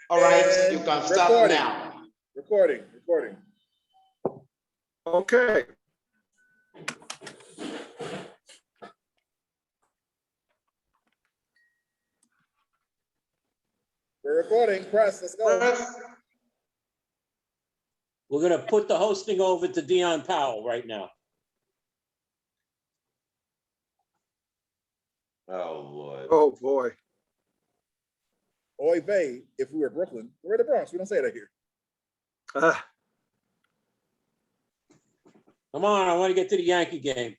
All right, you can start now. Recording. Okay. We're recording. Press. Let's go. We're going to put the hosting over to Dion Powell right now. Oh, Lord. Oh boy. Oy vey, if we were Brooklyn, we're the Bronx. We don't say that here. Come on, I want to get to the Yankee game.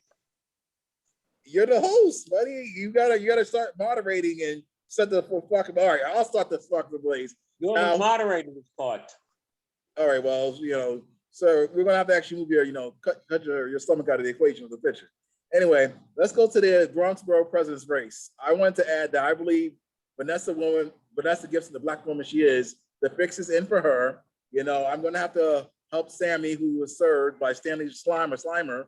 You're the host, buddy. You gotta start moderating and set the fucking. All right, I'll start the fucking blaze. You're the moderator this part. All right, well, so we're gonna have to actually move your, cut your stomach out of the equation of the picture. Anyway, let's go to the Bronx Borough President's race. I want to add that I believe Vanessa Gibson, the Black woman she is, the fix is in for her. I'm gonna have to help Sammy, who was served by Stanley Slimer.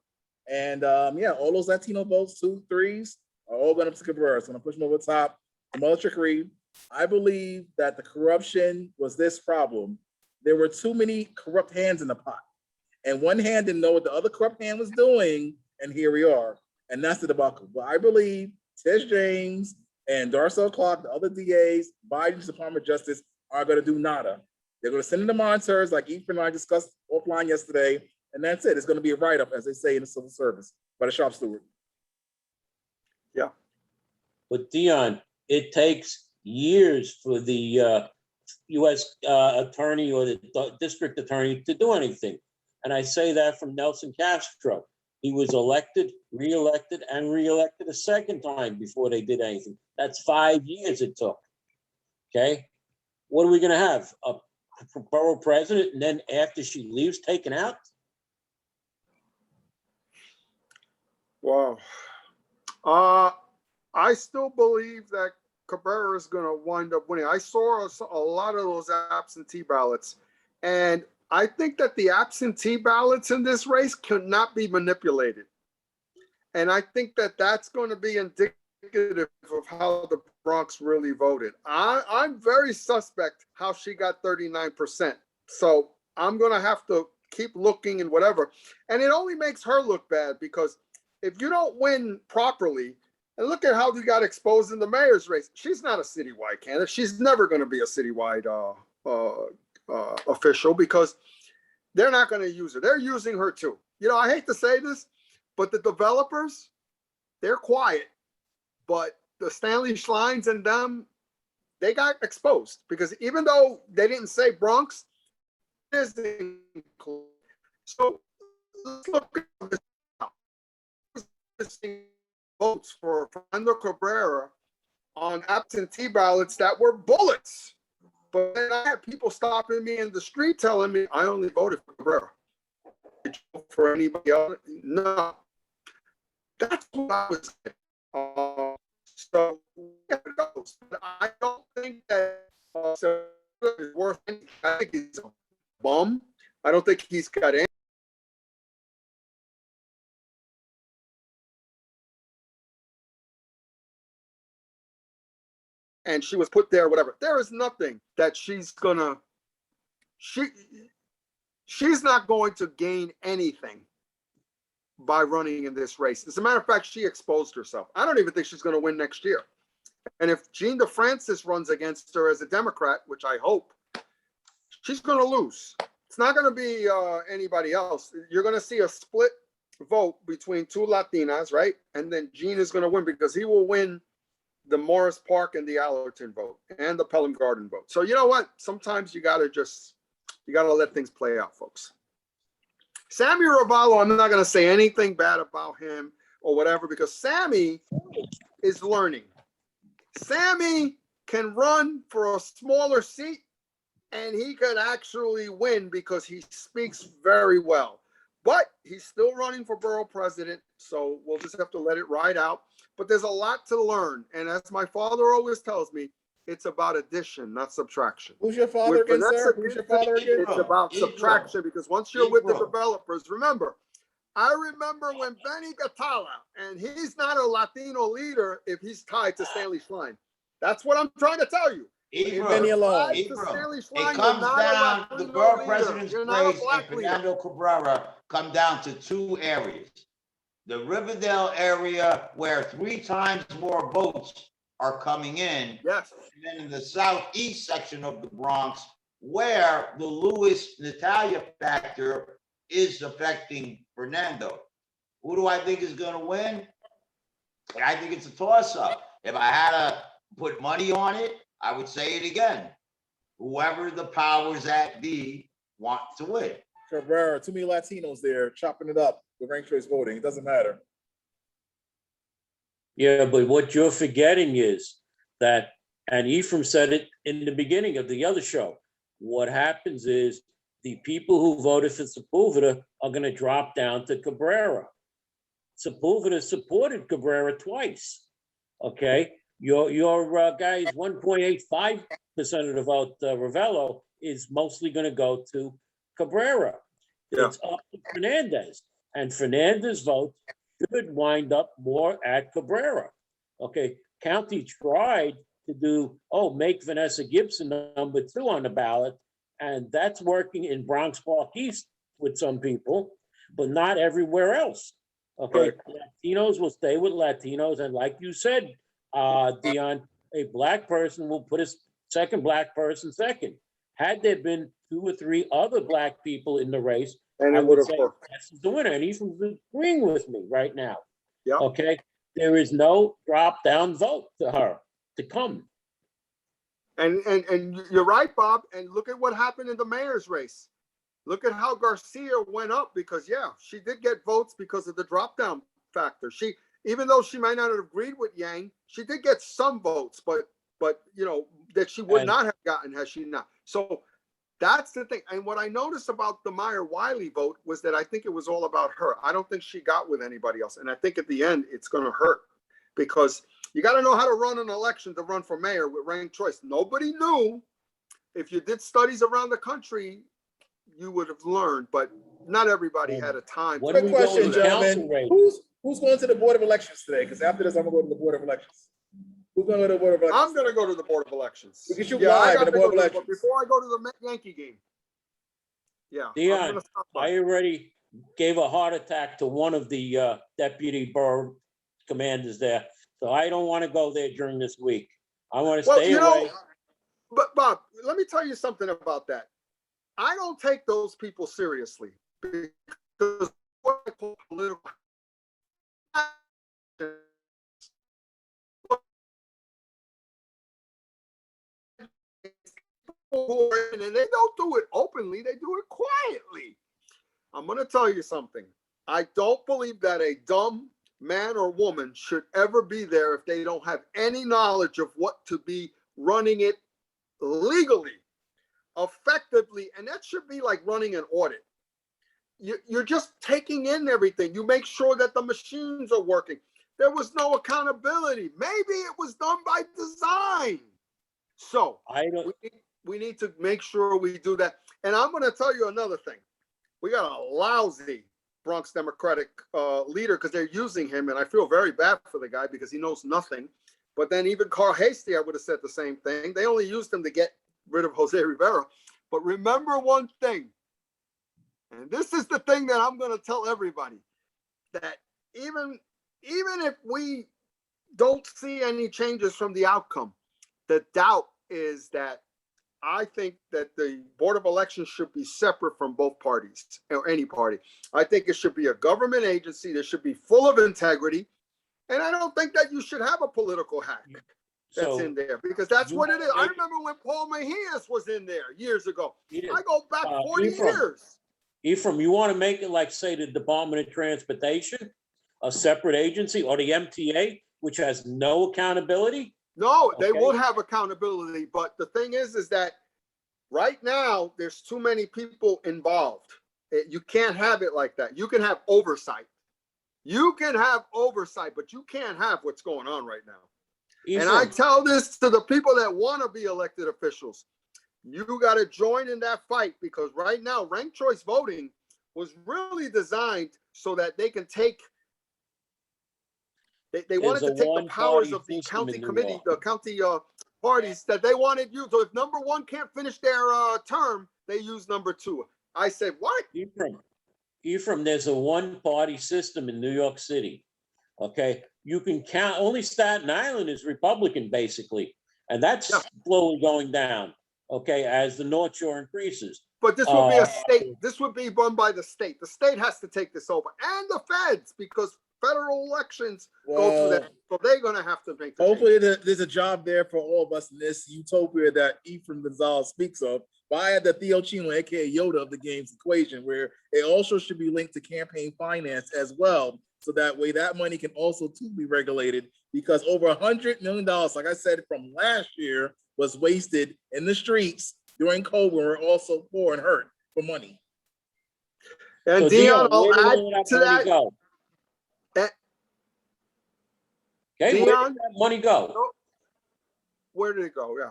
And all those Latino votes, 2, 3s, are all going up to Cabrera. So I'm gonna push them over the top. Some other trickery. I believe that the corruption was this problem. There were too many corrupt hands in the pot. And one hand didn't know what the other corrupt hand was doing, and here we are. And that's the debacle. But I believe Tish James and Darcel Clark, the other DAs, Biden's Department of Justice, are going to do nada. They're going to send in the monitors like Efrain and I discussed offline yesterday, and that's it. It's going to be a write-up, as they say in the civil service, by the shop steward. Yeah. But Dion, it takes years for the U.S. attorney or the district attorney to do anything. And I say that from Nelson Castro. He was elected, reelected, and reelected a second time before they did anything. That's 5 years it took. Okay? What are we going to have? A borough president, and then after she leaves, taken out? Wow. I still believe that Cabrera is going to wind up winning. I saw a lot of those absentee ballots, and I think that the absentee ballots in this race cannot be manipulated. And I think that that's going to be indicative of how the Bronx really voted. I'm very suspect how she got 39%. So I'm going to have to keep looking and whatever. And it only makes her look bad because if you don't win properly, and look at how we got exposed in the mayor's race. She's not a citywide candidate. She's never going to be a citywide official because they're not going to use her. They're using her too. I hate to say this, but the developers, they're quiet. But the Stanley Schleins and them, they got exposed because even though they didn't say Bronx, it is included. So let's look at this votes for Fernando Cabrera on absentee ballots that were bullets. But then I had people stopping me in the street telling me I only voted for Cabrera. Did you vote for anybody else? No. That's what I was saying. So it goes. But I don't think that is worth anything. I think he's a bum. I don't think he's got any. And she was put there, whatever. There is nothing that she's not going to gain anything by running in this race. As a matter of fact, she exposed herself. I don't even think she's going to win next year. And if Jean DeFrancis runs against her as a Democrat, which I hope, she's going to lose. It's not going to be anybody else. You're going to see a split vote between two Latinas, right? And then Jean is going to win because he will win the Morris Park and the Allerton vote and the Pelham Garden vote. So you know what? Sometimes you got to let things play out, folks. Sammy Ravallo, I'm not going to say anything bad about him or whatever because Sammy is learning. Sammy can run for a smaller seat and he could actually win because he speaks very well. But he's still running for borough president, so we'll just have to let it ride out. But there's a lot to learn. And as my father always tells me, it's about addition, not subtraction. Who's your father again, sir? Who's your father again? It's about subtraction because once you're with the developers, remember, I remember when Benny Gatala, and he's not a Latino leader if he's tied to Stanley Schlein. That's what I'm trying to tell you. Leave Benny alone. Besides the Stanley It Shrine, you're comes not a down, the Latino borough leader. president's You're not a race and black leader. Fernando Cabrera come down to two areas. The Riverdale area where 3 times more votes are coming in. Yes. And then in the southeast section of the Bronx, where the Lewis Natalia factor is affecting Fernando. Who do I think is going to win? I think it's a toss-up. If I had to put money on it, I would say it again. Whoever the powers that be want to win. Cabrera, too many Latinos there chopping it up with ranked choice voting. It doesn't matter. Yeah, but what you're forgetting is that, and Efrain said it in the beginning of the other show, what happens is the people who voted for Sepulveda are going to drop down to Cabrera. Sepulveda supported Cabrera twice. Okay, your guys 1.85% of the vote, Ravello, is mostly going to go to Cabrera. Yeah. It's up to Fernandez, and Fernandez vote should wind up more at Cabrera. Okay, County tried to do, make Vanessa Gibson number 2 on the ballot, and that's working in Bronx Park East with some people, but not everywhere else. Okay, Right. Latinos will stay with Latinos, and like you said, Dion, a black person will put a second black person second. Had there been 2 or 3 other black people in the race, And I it would would say have worked. this is the winner, and he's agreeing with me right now. Yeah. Okay, there is no drop down vote to her to come. And you're right, Bob. And look at what happened in the mayor's race. Look at how Garcia went up because, yeah, she did get votes because of the drop down factor. She, even though she might not have agreed with Yang, she did get some votes, but you know, that she would not have gotten had she not. So that's the thing. And what I noticed about the Meyer Wiley vote was that I think it was all about her. I don't think she got with anybody else. And I think at the end, it's going to hurt because you got to know how to run an election to run for mayor with ranked choice. Nobody knew. If you did studies around the country, you would have learned, but not everybody had a time. What Quick do we go question, with the council gentlemen. race? Who's going to the Board of Elections today? Because after this, I'm going to go to the Board of Elections. Who's going to go to the Board of Elections? I'm going to go to the Board of Elections. We can shoot I live gotta at the Board of go to Elections. before I go to the Yankee game. Yeah. I'm Dion, gonna stop by. I already gave a heart attack to one of the deputy borough commanders there, so I don't want to go there during this week. I want to stay away. But Bob, let me tell you something about that. I don't take those people seriously because what I call political. And they don't do it openly, they do it quietly. I'm going to tell you something. I don't believe that a dumb man or woman should ever be there if they don't have any knowledge of what to be running it legally, effectively. And that should be like running an audit. You're just taking in everything. You make sure that the machines are working. There was no accountability. Maybe it was done by design. So we need to make sure we do that. And I'm going to tell you another thing. We got a lousy Bronx Democratic leader because they're using him. And I feel very bad for the guy because he knows nothing. But then even Carl Hasty, I would have said the same thing. They only used him to get rid of Jose Rivera. But remember one thing. And this is the thing that I'm going to tell everybody. That even if we don't see any changes from the outcome, the doubt is that I think that the Board of Elections should be separate from both parties or any party. I think it should be a government agency that should be full of integrity. And I don't think that you should have a political hack that's in there because that's what it is. I remember when Paul Mejias was in there years ago. I go back 40 years. Efrain, you want to make it like, say, the Department of Transportation, a separate agency, or the MTA, which has no accountability? No, they would have accountability, but the thing is that right now there's too many people involved. You can't have it like that. You can have oversight. You can have oversight, but you can't have what's going on right now. Efrain. And I tell this to the people that want to be elected officials. You got to join in that fight because right now ranked choice voting was really designed so that they can take They wanted to take the powers of the county committee, the county parties that they wanted you. So if number one can't finish their term, they use number two. I said, what? Ephraim, there's a one-party system in New York City. Okay, you can count, only Staten Island is Republican, basically, and that's Yeah. slowly going down, okay, as the North Shore increases. But this would be a state. This would be run by the state. The state has to take this over, and the feds, because federal elections go through that. So they're going to have to make the Hopefully there's a job there for all of us in this utopia that Efrain Gonzalez speaks of. But I had the Theo Chino, aka Yoda of the game's equation, where it also should be linked to campaign finance as well. So that way that money can also too be regulated, because over $100 million, like I said, from last year was wasted in the streets during COVID, when we're also poor and hurt for money. And So Dion, I'll where did add all that to money that. go? Okay, where Dion? did that money go? Where did it go? Yeah.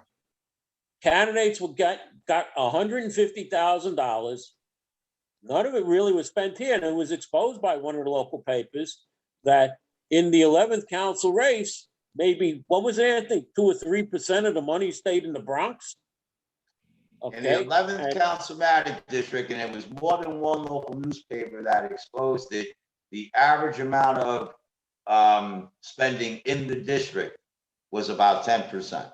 Candidates got $150,000. None of it really was spent here, and it was exposed by one of the local papers that in the 11th council race, maybe, what was it, I think 2 or 3% of the money stayed in the Bronx. In the Okay, 11th councilmatic district, and it was more than one local newspaper that exposed it, the average amount of spending in the district was about 10%.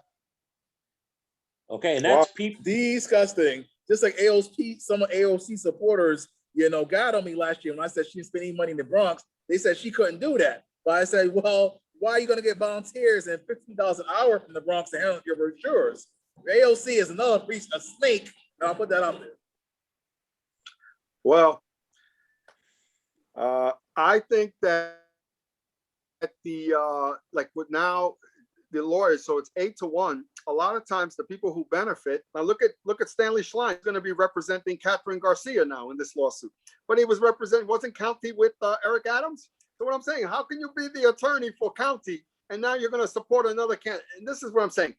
okay, and that's Wow. people. Disgusting. Just like AOC, some of AOC supporters, got on me last year when I said she didn't spend any money in the Bronx. They said she couldn't do that. But I said, well, why are you going to get volunteers and $15 an hour from the Bronx to handle your brochures? AOC is another piece of snake, and I'll put that out there. Well, I think that the like with now the lawyers, so it's 8-1. A lot of times the people who benefit, now look at Stanley Schlein. He's going to be representing Catherine Garcia now in this lawsuit, but he was wasn't county with Eric Adams. So what I'm saying, how can you be the attorney for county and now you're going to support another candidate? And this is what I'm saying.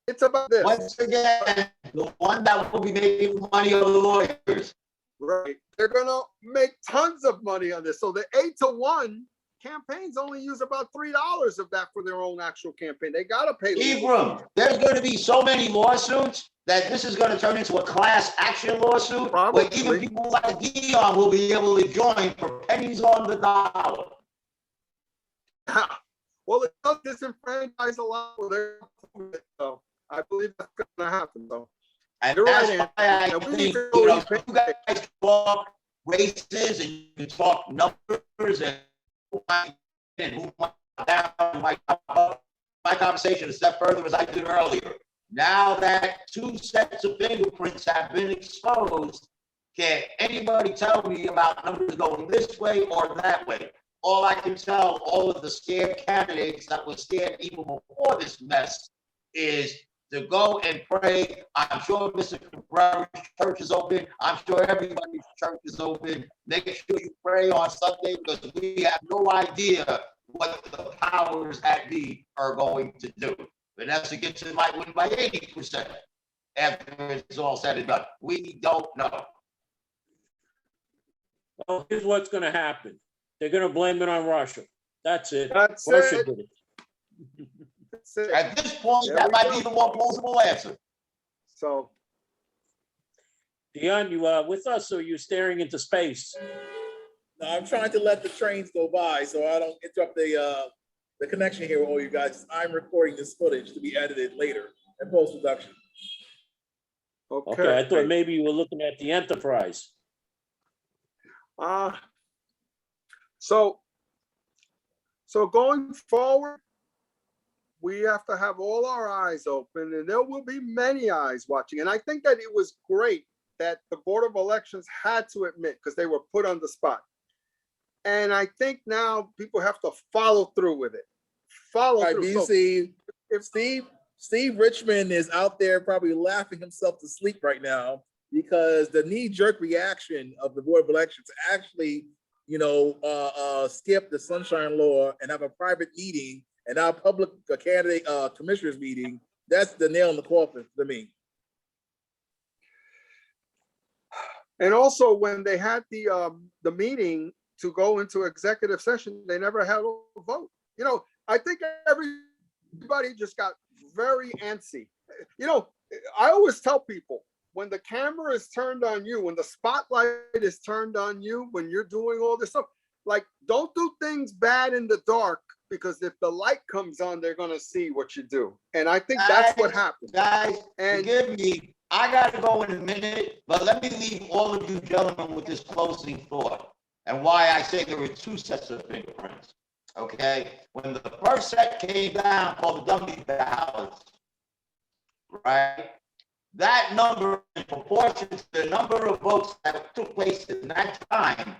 It's about this. Once again, the one that will be making money are the lawyers. Right. They're going to make tons of money on this. So the 8-1 campaigns only use about $3 of that for their own actual campaign. They got to pay. Ephraim, there's going to be so many lawsuits that this is going to turn into a class action lawsuit. Probably. Where even people like Dion will be able to join for pennies on the dollar. Well, it does disenfranchise a lot. So I believe that's going to happen. So. And You're that's right, why I and we think, need to go you guys talk races and you talk numbers and who might down, who might come up. My conversation a step further as I did earlier. Now that 2 sets of fingerprints have been exposed, can anybody tell me about numbers going this way or that way? All I can tell all of the scared candidates that were scared even before this mess is to go and pray. I'm sure Mr. Cabrera's church is open. I'm sure everybody's church is open. Make sure you pray on Sunday, because we have no idea what the powers that be are going to do. Vanessa Gibson might win by 80% after it's all said and done. We don't know. Well, here's what's going to happen. They're going to blame it on Russia. That's it. That's Russia it. did it. That's it. At this point, There that we might go. be the more plausible answer. So Dion, you with us, or you staring into space? No, I'm trying to let the trains go by so I don't interrupt the connection here with all you guys. I'm recording this footage to be edited later in post-production. Okay, I thought maybe you were looking at the Enterprise. So going forward, we have to have all our eyes open, and there will be many eyes watching. And I think that it was great that the Board of Elections had to admit, because they were put on the spot. And I think now people have to follow through with it. Follow Right, through. BC, if Steve Richmond is out there probably laughing himself to sleep right now, because the knee-jerk reaction of the Board of Elections actually, skip the sunshine law and have a private meeting and our public candidate commissioners meeting. That's the nail in the coffin to me. And also, when they had the meeting to go into executive session, they never had a vote. I think everybody just got very antsy. You know, I always tell people, when the camera is turned on you, when the spotlight is turned on you, when you're doing all this stuff, like, don't do things bad in the dark, because if the light comes on, they're going to see what you do. And I think that's what happened. Guys, And forgive me. I got to go in a minute, but let me leave all of you gentlemen with this closing thought and why I say there were two sets of fingerprints. Okay? When the first set came down called the dummy ballots, right? That number, in proportion to the number of votes that took place in that time,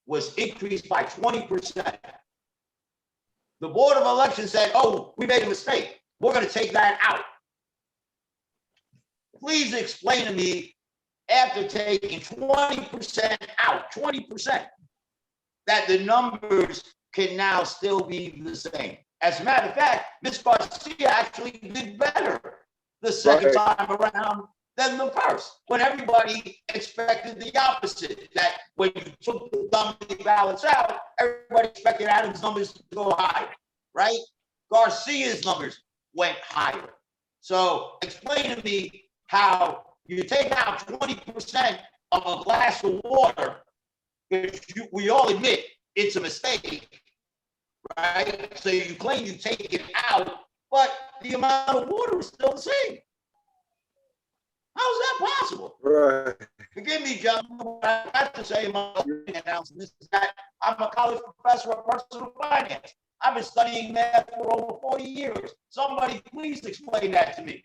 was increased by 20%. The Board of Elections said, oh, we made a mistake. We're going to take that out. Please explain to me, after taking 20% out, 20%, that the numbers can now still be the same. As a matter of fact, Ms. Garcia actually did better the second time around than the first, when everybody expected the opposite, that when you took the dummy ballots out, everybody expected Adams' numbers to go higher, right? Garcia's numbers went higher. So explain to me how you take out 20% of a glass of water, because we all admit it's a mistake, right? So you claim you take it out, but the amount of water is still the same. How is that possible? right. Forgive me, gentlemen, what I have to say in my opening announcement is that I'm a college professor of personal finance. I've been studying math for over 40 years. Somebody please explain that to me.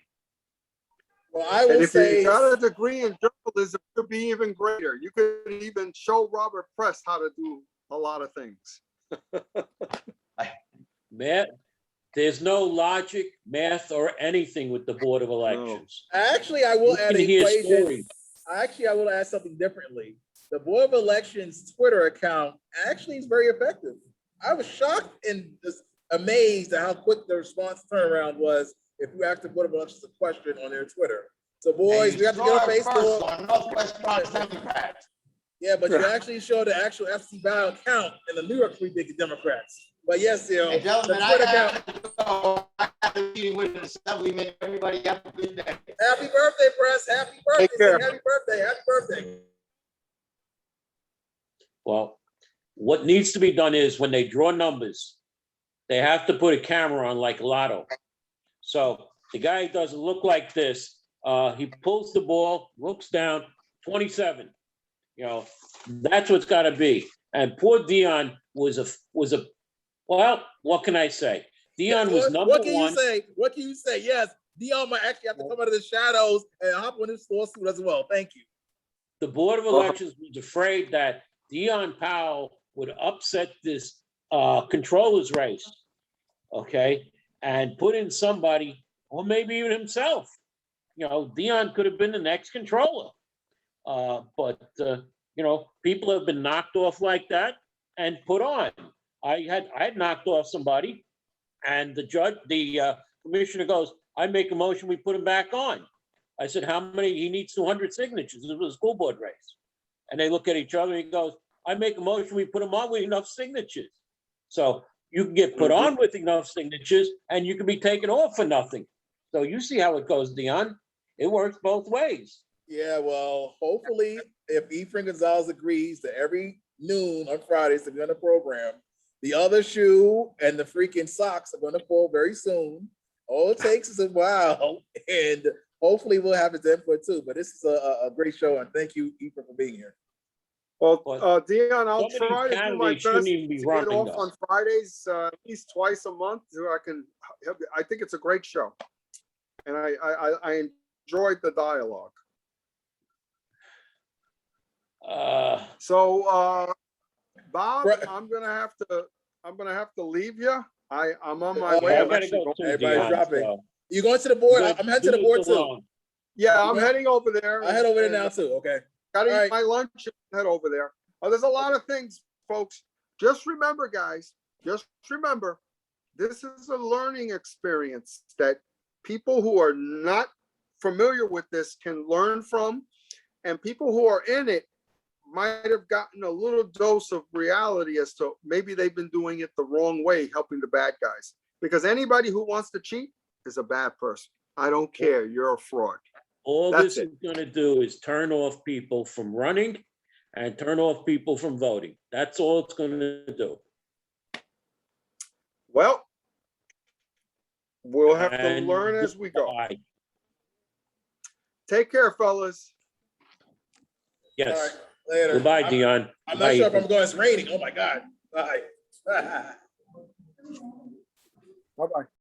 Well, I And will if say, you got a degree in journalism, it could be even greater. You could even show Robert Press how to do a lot of things. Math, there's no logic, math, or anything with the Board of Elections. actually, I will You add can an hear equation. stories. Actually, I will add something differently. The Board of Elections Twitter account actually is very effective. I was shocked and just amazed at how quick the response turnaround was if you asked the Board of Elections a question on their Twitter. So, boys, we have to get on Facebook. On Northwest Bronx Democrats. Yeah, but you actually show the actual FC ballot count in the New York Free Big Democrats. But yes, you know, Hey, the gentlemen, Twitter I account. have to go. I have to be with the assemblyman. Everybody have a good day. Happy birthday, Press. Happy birthday. Take care. Happy birthday. Happy birthday. Well, what needs to be done is when they draw numbers, they have to put a camera on like Lotto. So the guy doesn't look like this. He pulls the ball, looks down, 27. You know, that's what's got to be. And poor Dion was a. Well, what can I say? Dion was number What can one. you say? What can you say? Yes, Dion might actually have to come out of the shadows and hop on his lawsuit as well. Thank you. The Board of Elections was afraid that Dion Powell would upset this controller's race, okay, and put in somebody, or maybe even himself. You know, Dion could have been the next controller. But you know, people have been knocked off like that and put on. I had knocked off somebody, and the commissioner goes, I make a motion, we put him back on. I said, how many? He needs 200 signatures. It was a school board race. And they look at each other and he goes, I make a motion, we put him on with enough signatures. So you can get put on with enough signatures and you can be taken off for nothing. So you see how it goes, Dion. It works both ways. Yeah, well, hopefully, if Efrain Gonzalez agrees that every noon on Fridays to be on the program, the other shoe and the freaking socks are going to fall very soon. All it takes is a while, and hopefully we'll have his input too. But this is a great show, and thank you, Efrain, for being here. Well, Dion, I'll Some of try these to do my candidates best shouldn't to even be get running, off though. on Fridays, at least twice a month. So I think it's a great show, and I enjoyed the dialogue. So, Bob, Right. I'm gonna have to leave you. I'm on my Okay, way. I I'm gotta actually go going. too, Everybody's Dion, dropping. so You going to the board? good. I'm heading to the Leave board us too. alone. Yeah, I'm heading over there. I head over there and, now too. Okay. Gotta All eat right. my lunch and head over there. There's a lot of things, folks. Just remember, guys, just remember, this is a learning experience that people who are not familiar with this can learn from, and people who are in it might have gotten a little dose of reality as to maybe they've been doing it the wrong way, helping the bad guys. Because anybody who wants to cheat is a bad person. I don't care. You're a fraud. All That's this is gonna do is turn off people from running and turn off people from voting. That's all it's gonna do. Well, we'll have to And learn as we go. goodbye. Take care, fellas. All Yes. right, later. Goodbye, Dion. I'm Bye. not sure if I'm going. It's raining. Oh my God. Bye. Bye-bye.